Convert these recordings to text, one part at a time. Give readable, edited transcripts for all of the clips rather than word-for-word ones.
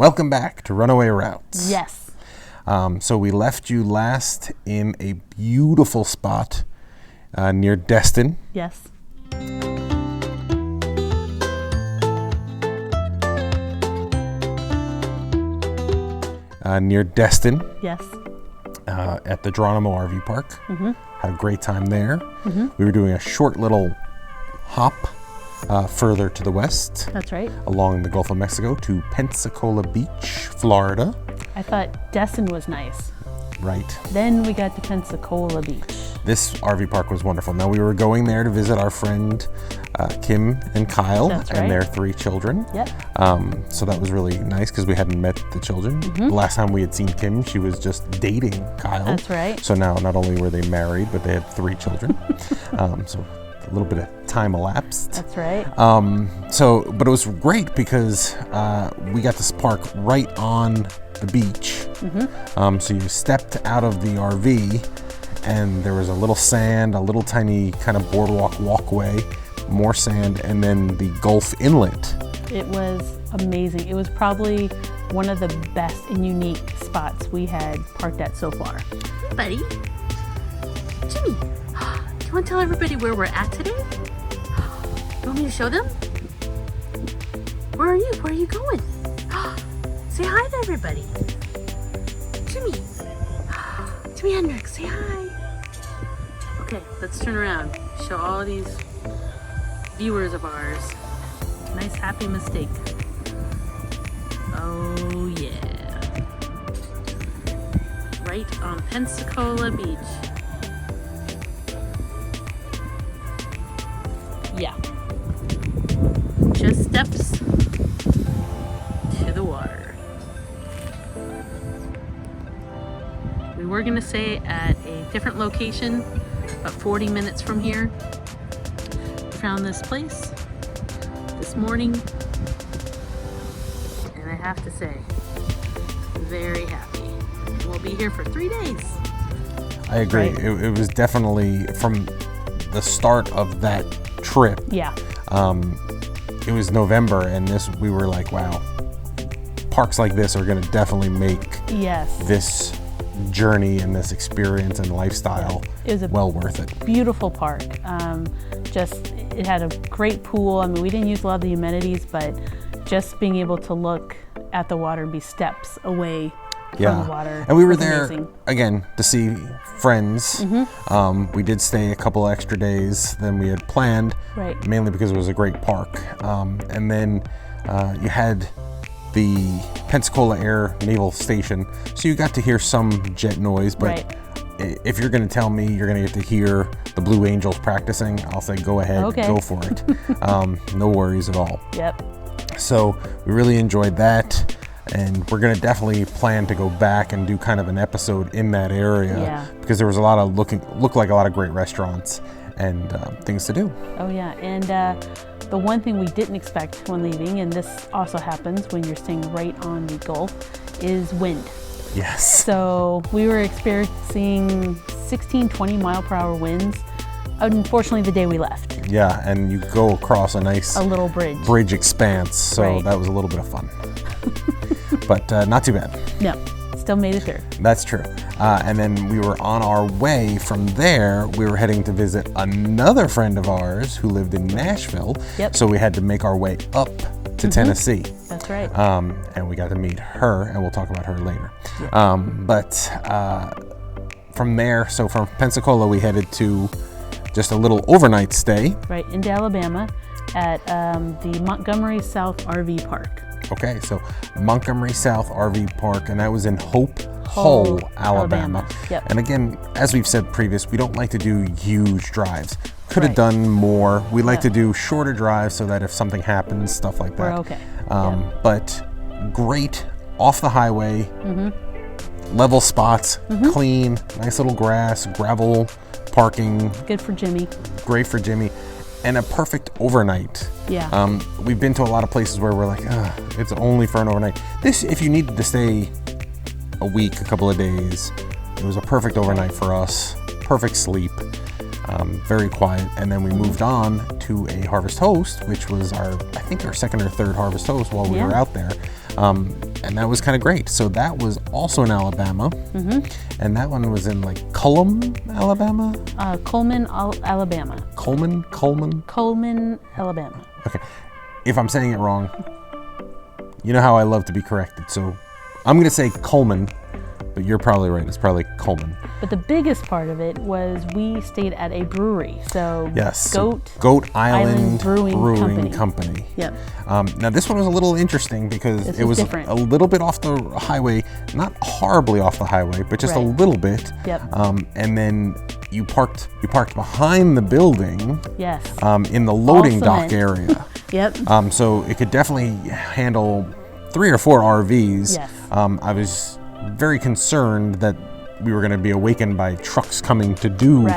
Welcome back to RunAway Routes. Yes. So we left you last in a beautiful spot near Destin. Yes. Near Destin. Yes. At the Geronimo RV Park. Had a great time there. We were doing a short little hop further to the west. That's right. Along the Gulf of Mexico to Pensacola Beach, Florida. I thought Destin was nice. Right. Then we got to Pensacola Beach. This RV park was wonderful. Now we were going there to visit our friend Kim and Kyle. That's right. And their 3 children. Yep. So that was really nice because we hadn't met the children. The last time we had seen Kim, she was just dating Kyle. That's right. So now not only were they married, but they had 3 children. So a little bit of time elapsed. That's right. But it was great because we got to park right on the beach. So you stepped out of the RV and there was a little sand, a little tiny kind of boardwalk walkway, more sand, and then the Gulf Inlet. It was amazing. It was probably one of the best and unique spots we had parked at so far. Hey, buddy. Jimmy, do you want to tell everybody where we're at today? You want me to show them? Where are you? Where are you going? Say hi to everybody. Jimmy. Jimi Hendrix, say hi. Okay, let's turn around. Show all these viewers of ours. Nice happy mistake. Oh yeah. Right on Pensacola Beach. Yeah. Just steps to the water. We were gonna stay at a different location, about 40 minutes from here. We found this place this morning, and I have to say, very happy. We'll be here for 3 days. I agree. Right. It was definitely from the start of that trip. Yeah. It was November, and we were like, wow, parks like this are going to definitely make Yes. this journey and this experience and lifestyle It was a well worth it. beautiful park. It had a great pool. I mean, we didn't use a lot of the amenities, but just being able to look at the water and be steps away from the water. And we were was there amazing. again to see friends. We did stay a couple extra days than we had planned, Right. mainly because it was a great park. And then you had the Pensacola Air Naval Station, so you got to hear some jet noise, but Right. if you're going to tell me you're going to get to hear the Blue Angels practicing, I'll say go ahead, Okay. go for it. No worries at all. Yep. So we really enjoyed that, and we're going to definitely plan to go back and do kind of an episode in that area. Yeah. Because there was a lot of looked like a lot of great restaurants and things to do. Oh yeah, and the one thing we didn't expect when leaving, and this also happens when you're staying right on the Gulf, is wind. Yes. So we were experiencing 16, 20 mile per hour winds, unfortunately the day we left. Yeah, and you go across a nice A little bridge. bridge expanse, so Right. that was a little bit of fun. But not too bad. No, still made it through. That's true. And then we were on our way from there. We were heading to visit another friend of ours who lived in Nashville. Yep. So we had to make our way up to Tennessee. That's right. And we got to meet her, and we'll talk about her later. From there, so from Pensacola, we headed to just a little overnight stay. Right, into Alabama at the Montgomery South RV Park. Okay, so Montgomery South RV Park, and that was in Hope Hull, Alabama. Yep. And again, as we've said previous, we don't like to do huge drives. Could have Right. done more. We like Yeah. to do shorter drives so that if something happens, stuff like that. We're okay. But great off the highway, level spots, clean, nice little grass, gravel parking, Good for Jimmy. great for Jimmy, and a perfect overnight. Yeah. We've been to a lot of places where we're like, it's only for an overnight. This, if you needed to stay a week, a couple of days, it was a perfect overnight for us. Perfect sleep. very quiet. And then we moved on to a Harvest Host, which was I think our second or third Harvest Host while we were out there. And that was kind of great. So that was also in Alabama. And that one was in like Cullum, Alabama? Cullman, Alabama. Cullman, Alabama. Okay. If I'm saying it wrong, you know how I love to be corrected. So I'm going to say Coleman, but you're probably right. It's probably Coleman. But the biggest part of it was we stayed at a brewery. So yes, Goat Island Brewing Company. Yep. Now this one was a little interesting because it was different. a little bit off the highway, not horribly off the highway, but just a little bit. Yep. And then you parked behind the building. Yes. In the loading dock area. Yep. So it could definitely handle 3 or 4 RVs. Yes. I was very concerned that we were going to be awakened by trucks coming to do,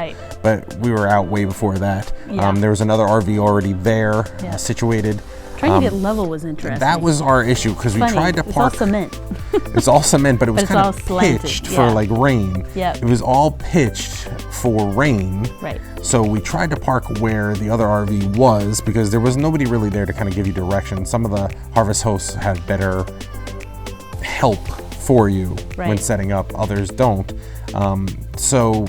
but we were out way before that. Yeah. There was another RV already there, situated. Trying to get level was interesting. That was our issue because we tried to park. It's all cement. It's all cement, but it was kind of slanted. pitched for like rain. Yep. It was all pitched for rain. Right. So we tried to park where the other RV was because there was nobody really there to kind of give you direction. Some of the Harvest Hosts have better help for you when setting up, others don't. So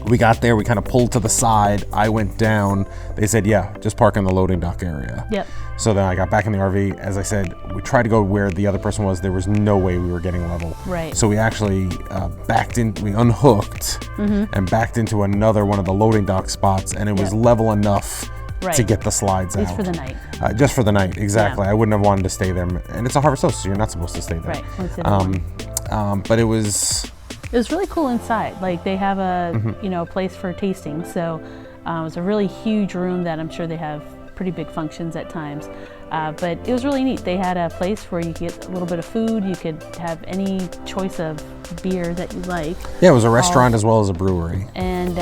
we got there, we kind of pulled to the side, I went down, they said, yeah, just park in the loading dock area. Yep. So then I got back in the RV, as I said, we tried to go where the other person was, there was no way we were getting level. Right. So we actually we unhooked and backed into another one of the loading dock spots, and it was level enough to get the slides out. Just for the night. Just for the night, exactly. I wouldn't have wanted to stay there. And it's a Harvest Host, so you're not supposed to stay there. Right. But it was really cool inside. Like they have a place for tasting. So it was a really huge room that I'm sure they have pretty big functions at times. But it was really neat. They had a place where you could get a little bit of food. You could have any choice of beer that you like. Yeah, it was a restaurant as well as a brewery. And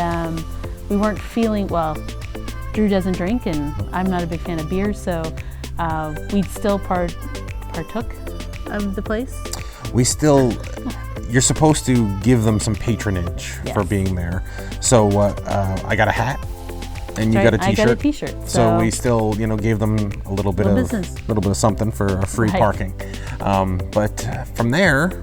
we weren't feeling Drew doesn't drink, and I'm not a big fan of beer, so we still partook of the place. You're supposed to give them some patronage for being there. So I got a hat, and you got a T-shirt. I got a T-shirt. So we still, gave them a little bit of something for free parking. But from there,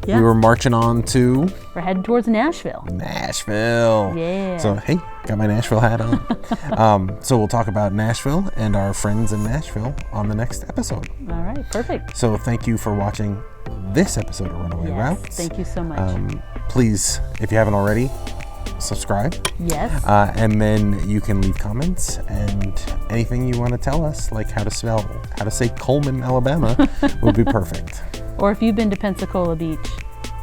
we were marching on to. We're heading towards Nashville. Yeah. So hey, got my Nashville hat on. So we'll talk about Nashville and our friends in Nashville on the next episode. All right, perfect. So thank you for watching this episode of RunAway Routes. Thank you so much. Please, if you haven't already, subscribe. Yes. And then you can leave comments and anything you want to tell us, like how to say Coleman, Alabama, would be perfect. Or if you've been to Pensacola Beach,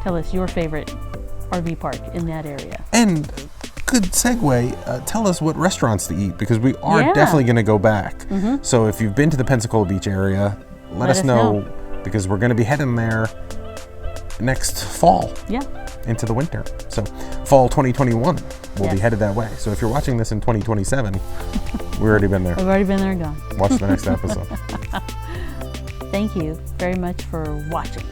tell us your favorite RV park in that area. And good segue, tell us what restaurants to eat because we are definitely going to go back. So if you've been to the Pensacola Beach area, let us know because we're going to be heading there next fall. Yeah. Into the winter. So fall 2021, we'll be headed that way. So if you're watching this in 2027, we've already been there. We've already been there and gone. Watch the next episode. Thank you very much for watching.